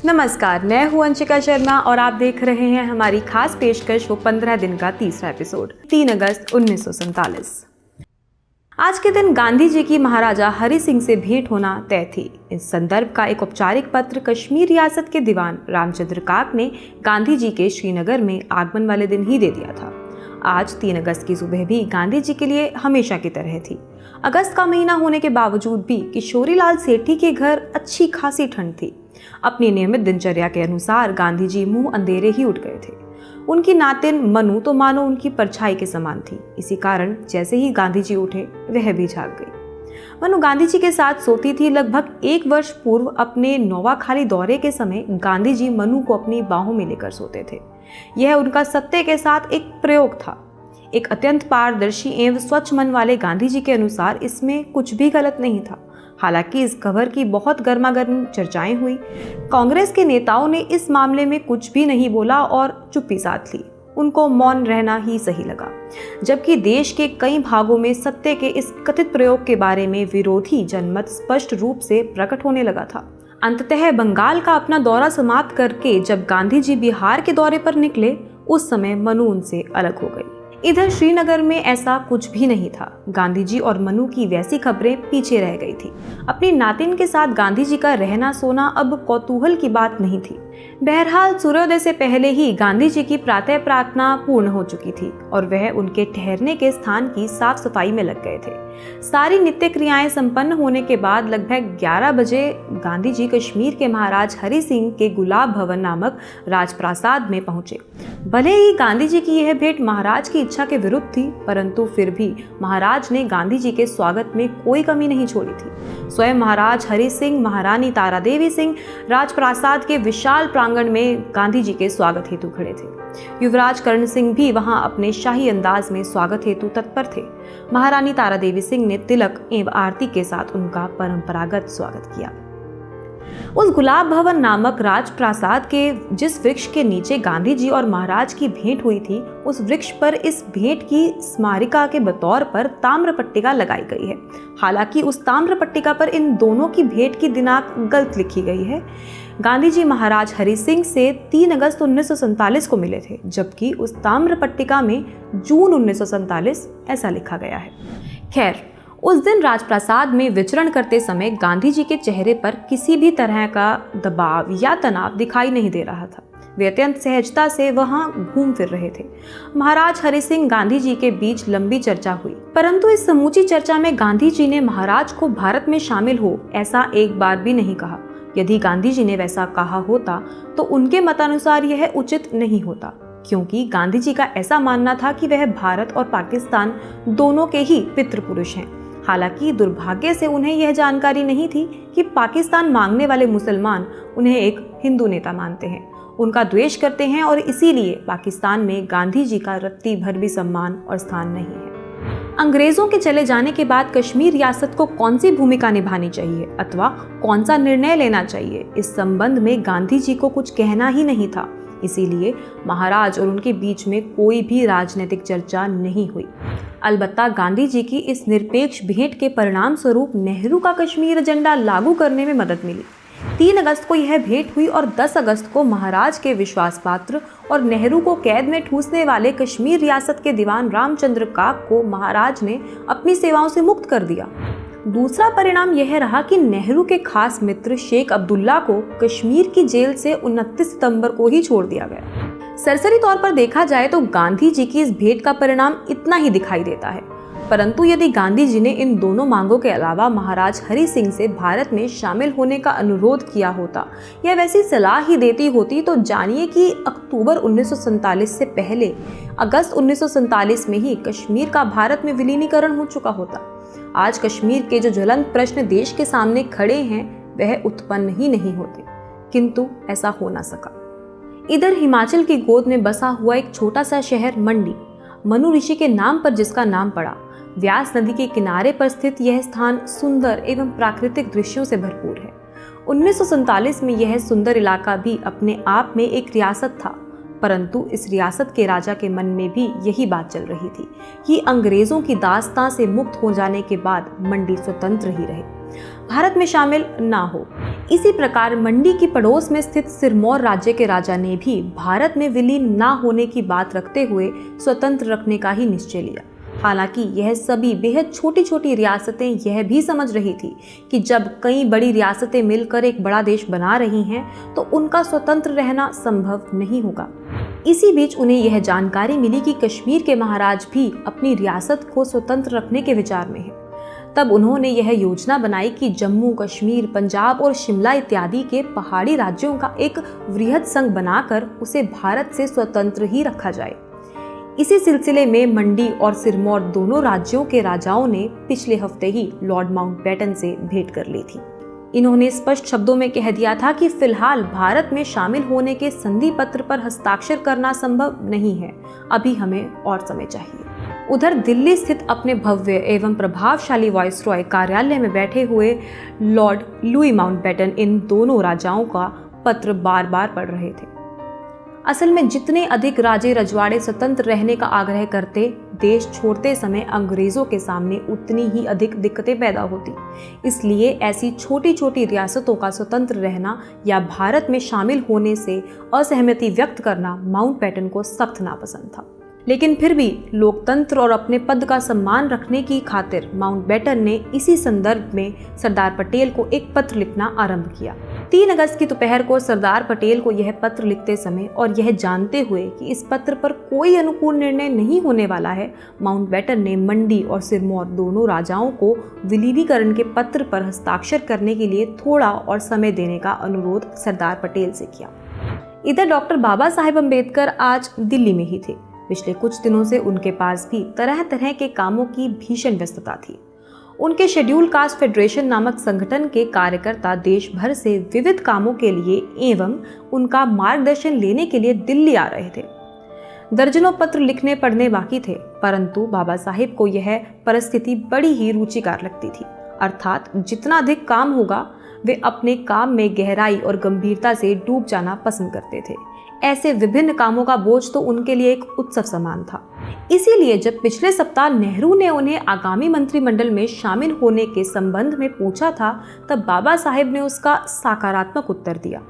नमस्कार, मैं हूं अंशिका शर्मा और आप देख रहे हैं हमारी खास पेशकश वो 15 दिन का तीसरा एपिसोड 3 अगस्त 1947। आज के दिन गांधी जी की महाराजा हरि सिंह से भेंट होना तय थी। इस संदर्भ का एक औपचारिक पत्र कश्मीर रियासत के दीवान रामचंद्र काक ने गांधी जी के श्रीनगर में आगमन वाले दिन ही दे दिया था। आज 3 अगस्त की सुबह भी गांधी जी के लिए हमेशा की तरह थी। अगस्त का महीना होने के बावजूद भी किशोरीलाल सेठी के घर अच्छी खासी ठंड थी। अपनी नियमित दिनचर्या के अनुसार गांधी जी मुंह अंधेरे ही उठ गए थे। उनकी नातिन मनु तो मानो उनकी परछाई के समान थी। इसी कारण जैसे ही गांधी जी उठे वह भी जाग गई। मनु गांधी जी के साथ सोती थी। लगभग 1 वर्ष पूर्व अपने नोवाखाली दौरे के समय गांधी जी मनु को अपनी बाहों में लेकर सोते थे। यह उनका सत्य के साथ एक प्रयोग था। एक अत्यंत पारदर्शी एवं स्वच्छ मन वाले गांधी जी के अनुसार इसमें कुछ भी गलत नहीं था। हालांकि इस खबर की बहुत गर्मागर्म चर्चाएं हुई। कांग्रेस के नेताओं ने इस मामले में कुछ भी नहीं बोला और चुप्पी साध ली। उनको मौन रहना ही सही लगा। जबकि देश के कई भागों में सत्य के इस कथित प्रयोग के बारे में विरोधी जनमत स्पष्ट रूप से प्रकट होने लगा था। अंततः बंगाल का अपना दौरा समाप्त करके जब गांधी जी बिहार के दौरे पर निकले, उस समय मनु उनसे अलग हो गई। इधर श्रीनगर में ऐसा कुछ भी नहीं था। गांधी जी और मनु की वैसी खबरें पीछे रह गई थी। अपनी नातिन के साथ गांधी जी का रहना सोना अब कौतूहल की बात नहीं थी। बहरहाल सूर्योदय से पहले ही गांधी जी की प्रातः प्रार्थना पूर्ण हो चुकी थी और वह उनके ठहरने के स्थान की साफ सफाई में लग गए थे। सारी नित्य क्रियाएं संपन्न होने के बाद लगभग 11 बजे गांधी जी कश्मीर के महाराज हरि सिंह के गुलाब भवन नामक राजप्रासाद में पहुंचे। भले ही गांधी जी की यह भेंट महाराज की इच्छा के विरुद्ध थी, परंतु फिर भी महाराज ने गांधी जी के स्वागत में कोई कमी नहीं छोड़ी थी। स्वयं महाराज हरि सिंह, महारानी तारा देवी सिंह राजप्रासाद के विशाल प्रांगण में गांधी जी के स्वागत हेतु खड़े थे। युवराज कर्ण सिंह भी वहां अपने शाही अंदाज में स्वागत हेतु तत्पर थे। महारानी तारा देवी सिंह ने तिलक एवं आरती के साथ उनका परंपरागत स्वागत किया। उस गुलाब भवन नामक राजप्रासाद के जिस वृक्ष के नीचे गांधी जी और महाराज की भेंट हुई थी, उस वृक्ष पर इस भेंट की स्मारिका के बतौर पर ताम्र पट्टिका लगाई गई है। हालांकि उस ताम्र पट्टिका पर इन दोनों की भेंट की दिनांक गलत लिखी गई है। गांधी जी महाराज हरि सिंह से 3 अगस्त 1947 को मिले थे, जबकि उस ताम्र पट्टिका में जून 1947 ऐसा लिखा गया है। खैर, उस दिन राजप्रासाद में विचरण करते समय गांधी जी के चेहरे पर किसी भी तरह का दबाव या तनाव दिखाई नहीं दे रहा था। वे अत्यंत सहजता से वहां घूम फिर रहे थे। महाराज हरि सिंह गांधी जी के बीच लंबी चर्चा हुई, परंतु इस समूची चर्चा में गांधी जी ने महाराज को भारत में शामिल हो ऐसा एक बार भी नहीं कहा। यदि गांधी जी ने वैसा कहा होता तो उनके मतानुसार यह उचित नहीं होता, क्योंकि गांधी जी का ऐसा मानना था कि वह भारत और पाकिस्तान दोनों के ही पितृ पुरुष हैं। हालांकि दुर्भाग्य से उन्हें यह जानकारी नहीं थी कि पाकिस्तान मांगने वाले मुसलमान उन्हें एक हिंदू नेता मानते हैं, उनका द्वेष करते हैं और इसीलिए पाकिस्तान में गांधी जी का रत्ती भर भी सम्मान और स्थान नहीं है। अंग्रेजों के चले जाने के बाद कश्मीर रियासत को कौन सी भूमिका निभानी चाहिए अथवा कौन सा निर्णय लेना चाहिए, इस संबंध में गांधी जी को कुछ कहना ही नहीं था। इसीलिए महाराज और उनके बीच में कोई भी राजनीतिक चर्चा नहीं हुई। अलबत्ता गांधी जी की इस निरपेक्ष भेंट के परिणाम स्वरूप नेहरू का कश्मीर एजेंडा लागू करने में मदद मिली। 3 अगस्त को यह भेंट हुई और 10 अगस्त को महाराज के विश्वास पात्र और नेहरू को कैद में ठूसने वाले कश्मीर रियासत के दीवान रामचंद्र काक को महाराज ने अपनी सेवाओं से मुक्त कर दिया। दूसरा परिणाम यह रहा कि नेहरू के खास मित्र शेख अब्दुल्ला को कश्मीर की जेल से 29 सितंबर को ही छोड़ दिया गया। सरसरी तौर पर देखा जाए तो गांधी जी की इस भेंट का परिणाम इतना ही दिखाई देता है, परंतु यदि गांधी जी ने इन दोनों मांगों के अलावा महाराज हरि सिंह से भारत में शामिल होने का अनुरोध किया होता या वैसी सलाह ही देती होती, तो जानिए कि अक्टूबर 1947 से पहले अगस्त 1947 में ही कश्मीर का भारत में विलीनीकरण हो चुका होता। आज कश्मीर के जो ज्वलंत प्रश्न देश के सामने खड़े हैं वह उत्पन्न ही नहीं होते, किंतु ऐसा हो ना सका। इधर हिमाचल की गोद में बसा हुआ एक छोटा सा शहर मंडी, मनु ऋषि के नाम पर जिसका नाम पड़ा, व्यास नदी के किनारे पर स्थित यह स्थान सुंदर एवं प्राकृतिक दृश्यों से भरपूर है। 1947 में यह सुंदर इलाका भी अपने आप में एक रियासत था। परंतु इस रियासत के राजा के मन में भी यही बात चल रही थी कि अंग्रेजों की दास्तां से मुक्त हो जाने के बाद मंडी स्वतंत्र ही रहे, भारत में शामिल ना हो। इसी प्रकार मंडी की पड़ोस में स्थित सिरमौर राज्य के राजा ने भी भारत में विलीन ना होने की बात रखते हुए स्वतंत्र रखने का ही निश्चय लिया। हालांकि यह सभी बेहद छोटी छोटी रियासतें यह भी समझ रही थी कि जब कई बड़ी रियासतें मिलकर एक बड़ा देश बना रही हैं तो उनका स्वतंत्र रहना संभव नहीं होगा। इसी बीच उन्हें यह जानकारी मिली कि कश्मीर के महाराज भी अपनी रियासत को स्वतंत्र रखने के विचार में हैं। तब उन्होंने यह योजना बनाई कि जम्मू कश्मीर, पंजाब और शिमला इत्यादि के पहाड़ी राज्यों का एक वृहद संघ बनाकर उसे भारत से स्वतंत्र ही रखा जाए। इसी सिलसिले में मंडी और सिरमौर दोनों राज्यों के राजाओं ने पिछले हफ्ते ही लॉर्ड माउंटबेटन से भेंट कर ली थी। इन्होंने स्पष्ट शब्दों में कह दिया था कि फिलहाल भारत में शामिल होने के संधि पत्र पर हस्ताक्षर करना संभव नहीं है, अभी हमें और समय चाहिए। उधर दिल्ली स्थित अपने भव्य एवं प्रभावशाली वायसरॉय कार्यालय में बैठे हुए लॉर्ड लुई माउंटबेटन इन दोनों राजाओं का पत्र बार बार पढ़ रहे थे। असल में जितने अधिक राजे रजवाड़े स्वतंत्र रहने का आग्रह करते, देश छोड़ते समय अंग्रेजों के सामने उतनी ही अधिक दिक्कतें पैदा होती। इसलिए ऐसी छोटी छोटी रियासतों का स्वतंत्र रहना या भारत में शामिल होने से असहमति व्यक्त करना माउंटबेटन को सख्त नापसंद था। लेकिन फिर भी लोकतंत्र और अपने पद का सम्मान रखने की खातिर माउंटबेटन ने इसी संदर्भ में सरदार पटेल को एक पत्र लिखना आरंभ किया। 3 अगस्त की दोपहर को सरदार पटेल को यह पत्र लिखते समय और यह जानते हुए कि इस पत्र पर कोई अनुकूल निर्णय नहीं होने वाला है, माउंटबेटन ने मंडी और सिरमौर दोनों राजाओं को विलीनीकरण के पत्र पर हस्ताक्षर करने के लिए थोड़ा और समय देने का अनुरोध सरदार पटेल से किया। इधर डॉक्टर बाबा साहेब अम्बेडकर आज दिल्ली में ही थे। पिछले कुछ दिनों से उनके पास भी तरह तरह के कामों की भीषण व्यस्तता थी। उनके शेड्यूल कास्ट फेडरेशन नामक संगठन के कार्यकर्ता देश भर से विविध कामों के लिए एवं उनका मार्गदर्शन लेने के लिए दिल्ली आ रहे थे। दर्जनों पत्र लिखने पढ़ने बाकी थे, परंतु बाबा साहेब को यह परिस्थिति बड़ी ही रुचिकर लगती थी। अर्थात जितना अधिक काम होगा वे अपने काम में गहराई और गंभीरता से डूब जाना पसंद करते थे। ऐसे विभिन्न कामों का बोझ तो उनके लिए एक उत्सव समान था। इसीलिए जब पिछले सप्ताह नेहरू ने उन्हें आगामी मंत्रिमंडल में शामिल होने के संबंध में पूछा था, तब बाबा साहेब ने उसका सकारात्मक उत्तर दिया।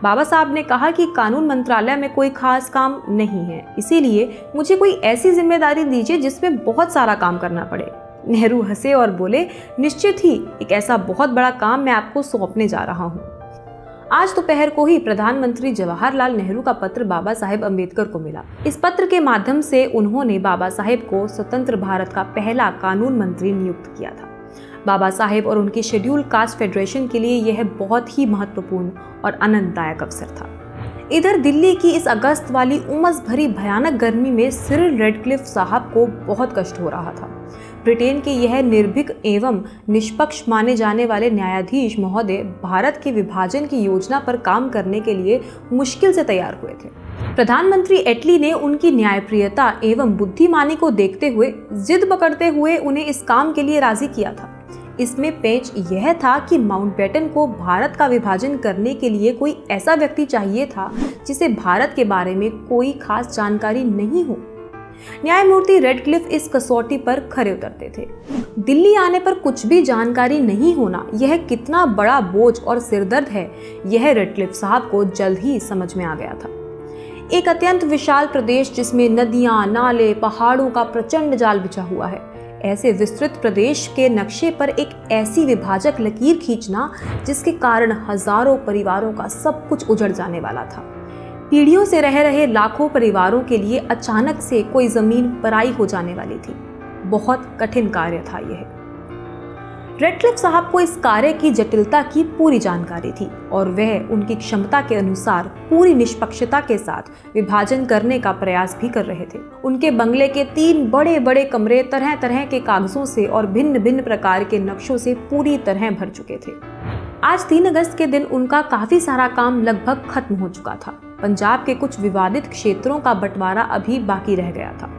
बाबा साहब ने कहा कि कानून मंत्रालय में कोई खास काम नहीं है, इसीलिए मुझे कोई ऐसी जिम्मेदारी दीजिए जिसमें बहुत सारा काम करना पड़े। नेहरू हंसे और बोले, निश्चित ही एक ऐसा बहुत बड़ा काम मैं आपको सौंपने जा रहा हूँ। आज दोपहर को ही प्रधानमंत्री जवाहरलाल नेहरू का पत्र बाबा साहेब अम्बेडकर को मिला। इस पत्र के माध्यम से उन्होंने बाबा साहेब को स्वतंत्र भारत का पहला कानून मंत्री नियुक्त किया था। बाबा साहेब और उनकी शेड्यूल कास्ट फेडरेशन के लिए यह बहुत ही महत्वपूर्ण और आनंददायक अवसर था। इधर दिल्ली की इस अगस्त वाली उमस भरी भयानक गर्मी में सिरिल रेडक्लिफ साहब को बहुत कष्ट हो रहा था। ब्रिटेन के यह निर्भीक एवं निष्पक्ष माने जाने वाले न्यायाधीश महोदय भारत के विभाजन की योजना पर काम करने के लिए मुश्किल से तैयार हुए थे। प्रधानमंत्री एटली ने उनकी न्यायप्रियता एवं बुद्धिमानी को देखते हुए जिद पकड़ते हुए उन्हें इस काम के लिए राजी किया था। इसमें पेच यह था कि माउंटबेटन को भारत का विभाजन करने के लिए कोई ऐसा व्यक्ति चाहिए था जिसे भारत के बारे में कोई खास जानकारी नहीं हो। न्यायमूर्ति रेडक्लिफ इस कसौटी पर खरे उतरते थे। दिल्ली आने पर कुछ भी जानकारी नहीं होना यह कितना बड़ा बोझ और सिरदर्द है, यह रेडक्लिफ साहब को जल्द ही समझ में आ गया था। एक अत्यंत विशाल प्रदेश जिसमें नदियां, नाले, पहाड़ों का प्रचंड जाल बिछा हुआ है, ऐसे विस्तृत प्रदेश के नक्शे पर एक ऐसी विभाजक लकीर खींचना जिसके कारण हजारों परिवारों का सब कुछ उजड़ जाने वाला था। पीढ़ियों से रह रहे लाखों परिवारों के लिए अचानक से कोई जमीन पराई हो जाने वाली थी। बहुत कठिन कार्य था यह। रेडक्लिफ साहब को इस कार्य की जटिलता की पूरी जानकारी थी और वह उनकी क्षमता के अनुसार पूरी निष्पक्षता के साथ विभाजन करने का प्रयास भी कर रहे थे। उनके बंगले के 3 बड़े बड़े कमरे तरह तरह के कागजों से और भिन्न भिन्न प्रकार के नक्शों से पूरी तरह भर चुके थे। आज 3 अगस्त के दिन उनका काफी सारा काम लगभग खत्म हो चुका था। पंजाब के कुछ विवादित क्षेत्रों का बंटवारा अभी बाकी रह गया था,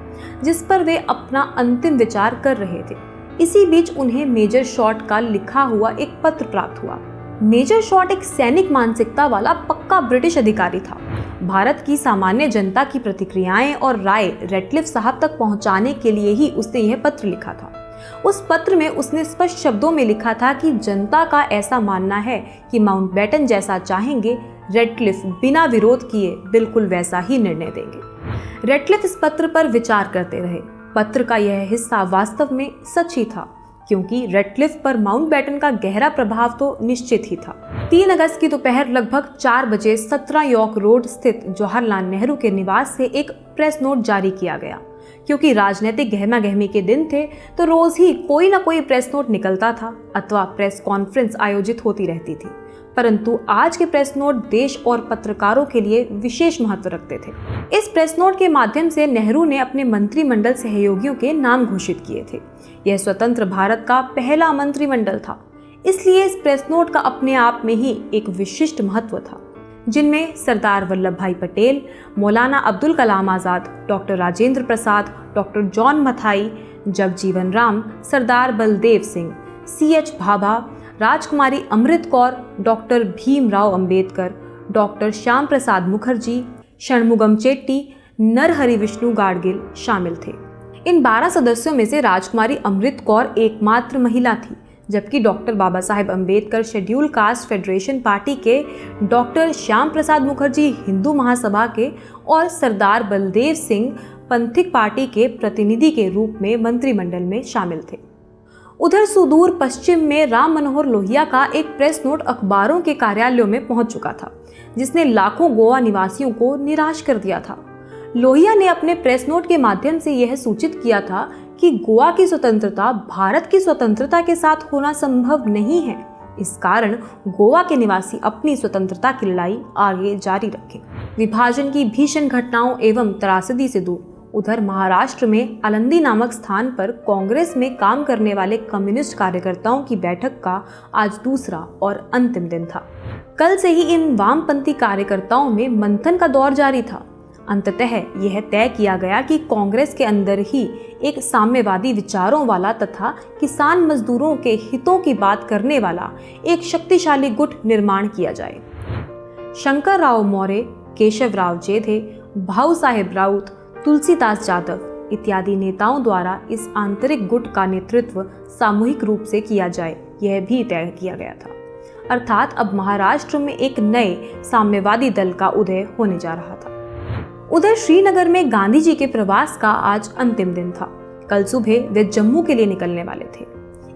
जिस पर वे अपना अंतिम विचार कर रहे थे। इसी बीच उन्हें मेजर शॉर्ट का लिखा हुआ एक पत्र प्राप्त हुआ। मेजर शॉर्ट एक सैनिक मानसिकता वाला पक्का ब्रिटिश अधिकारी था। भारत की सामान्य जनता की प्रतिक्रियाएं और राय रेडक्लिफ साहब तक पहुंचाने के लिए ही उसने यह पत्र लिखा था। उस पत्र में उसने स्पष्ट शब्दों में लिखा था कि जनता का ऐसा मानना है कि माउंटबेटन जैसा चाहेंगे, रेडक्लिफ बिना विरोध किए बिल्कुल वैसा ही निर्णय देंगे। रेडक्लिफ इस पत्र पर विचार करते रहे। पत्र का यह हिस्सा वास्तव में सच ही था, क्योंकि रेडक्लिफ पर माउंटबेटन का गहरा प्रभाव तो निश्चित ही था। 3 अगस्त की दोपहर लगभग 4 बजे 17 यॉर्क रोड स्थित जवाहरलाल नेहरू के निवास से एक प्रेस नोट जारी किया गया। क्योंकि राजनीतिक गहमागहमी के दिन थे तो रोज ही कोई ना कोई प्रेस नोट निकलता था अथवा प्रेस कॉन्फ्रेंस आयोजित होती रहती थी। परंतु आज के प्रेस नोट देश और पत्रकारों के लिए विशेष महत्व रखते थे। इस प्रेस नोट के माध्यम से नेहरू ने अपने मंत्रिमंडल सहयोगियों के नाम घोषित किए थे। यह स्वतंत्र भारत का पहला मंत्रिमंडल था, इसलिए इस प्रेस नोट का अपने आप में ही एक विशिष्ट महत्व था, जिनमें सरदार वल्लभ भाई पटेल, मौलाना Abdul Kalam Azad, doctor Rajendra Prasad, doctor John Mathai, Jagjivan Ram, सरदार बलदेव सिंह, C.H. भाभा, राजकुमारी अमृत कौर, डॉक्टर भीमराव अंबेडकर, डॉक्टर श्याम प्रसाद मुखर्जी, षणमुगम चेट्टी, नरहरि विष्णु गाडगिल शामिल थे। इन 12 सदस्यों में से राजकुमारी अमृत कौर एकमात्र महिला थी, जबकि doctor Baba Saheb Ambedkar schedule caste federation party के, डॉक्टर श्याम प्रसाद मुखर्जी हिंदू महासभा के और सरदार बलदेव सिंह पंथिक पार्टी के प्रतिनिधि के रूप में मंत्रिमंडल में शामिल थे। उधर सुदूर पश्चिम में राम मनोहर लोहिया का एक प्रेस नोट अखबारों के कार्यालयों में पहुंच चुका था, जिसने लाखों गोवा निवासियों को निराश कर दिया था। लोहिया ने अपने प्रेस नोट के माध्यम से यह सूचित किया था कि गोवा की स्वतंत्रता भारत की स्वतंत्रता के साथ होना संभव नहीं है। इस कारण गोवा के निवासी अपनी स्वतंत्रता की लड़ाई आगे जारी रखें। विभाजन की भीषण घटनाओं एवं त्रासदी से दूर उधर महाराष्ट्र में आलंदी नामक स्थान पर कांग्रेस में काम करने वाले कम्युनिस्ट कार्यकर्ताओं की बैठक का आज दूसरा और अंतिम दिन था। कल से ही इन वामपंथी कार्यकर्ताओं में मंथन का दौर जारी था। अंततः यह तय किया गया कि कांग्रेस के अंदर ही एक साम्यवादी विचारों वाला तथा किसान मजदूरों के हितों की बात करने वाला एक शक्तिशाली गुट निर्माण किया जाए। शंकर राव मौर्य, केशव राव जेधे, भाऊ साहेब राउत, तुलसीदास जाधव इत्यादि नेताओं द्वारा इस आंतरिक गुट का नेतृत्व सामूहिक रूप से किया जाए, यह भी तय किया गया था। अर्थात अब महाराष्ट्र में एक नए साम्यवादी दल का उदय होने जा रहा था। उधर श्रीनगर में गांधी जी के प्रवास का आज अंतिम दिन था। कल सुबह वे जम्मू के लिए निकलने वाले थे।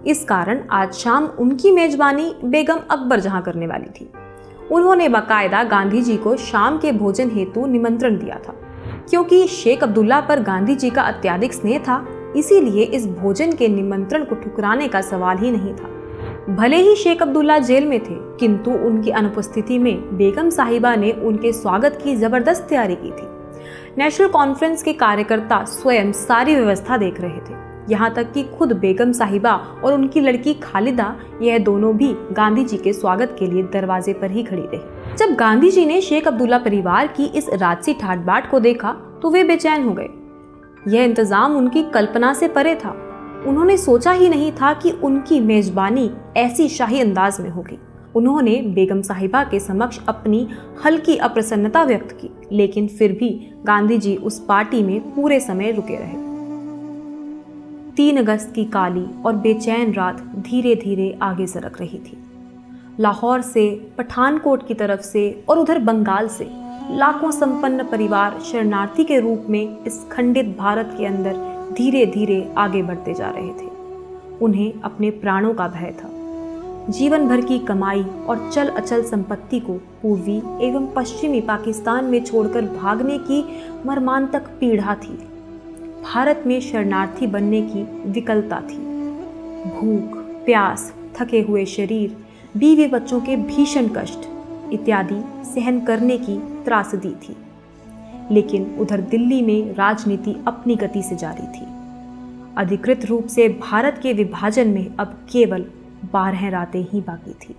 इस कारण आज शाम उनकी मेजबानी बेगम अकबर जहां करने वाली थी। उन्होंने बाकायदा गांधी जी को शाम के भोजन हेतु निमंत्रण दिया था। क्योंकि शेख अब्दुल्ला पर गांधी जी का अत्यधिक स्नेह था, इसीलिए इस भोजन के निमंत्रण को ठुकराने का सवाल ही नहीं था। भले ही शेख अब्दुल्ला जेल में थे, किंतु उनकी अनुपस्थिति में बेगम साहिबा ने उनके स्वागत की जबरदस्त तैयारी की थी। नेशनल कॉन्फ्रेंस के कार्यकर्ता स्वयं सारी व्यवस्था देख रहे थे। यहाँ तक कि खुद बेगम साहिबा और उनकी लड़की खालिदा, यह दोनों भी गांधी जी के स्वागत के लिए दरवाजे पर ही खड़ी रही। जब गांधी जी ने शेख अब्दुल्ला परिवार की इस राजसी ठाट बाट को देखा तो वे बेचैन हो गए। यह इंतजाम उनकी कल्पना से परे था। उन्होंने सोचा ही नहीं था कि उनकी मेजबानी ऐसी शाही अंदाज में होगी। उन्होंने बेगम साहिबा के समक्ष अपनी हल्की अप्रसन्नता व्यक्त की, लेकिन फिर भी गांधी जी उस पार्टी में पूरे समय रुके रहे। 3 अगस्त की काली और बेचैन रात धीरे धीरे आगे सरक रही थी। लाहौर से, पठानकोट की तरफ से और उधर बंगाल से लाखों संपन्न परिवार शरणार्थी के रूप में इस खंडित भारत के अंदर धीरे धीरे आगे बढ़ते जा रहे थे। उन्हें अपने प्राणों का भय था। जीवन भर की कमाई और चल अचल संपत्ति को पूर्वी एवं पश्चिमी पाकिस्तान में छोड़कर भागने की मर्मांतक पीड़ा थी। भारत में शरणार्थी बनने की विकलता थी। भूख, प्यास, थके हुए शरीर, बीवी बच्चों के भीषण कष्ट इत्यादि सहन करने की त्रासदी थी। लेकिन उधर दिल्ली में राजनीति अपनी गति से जारी थी। अधिकृत रूप से भारत के विभाजन में अब केवल 12 रातें ही बाकी थी।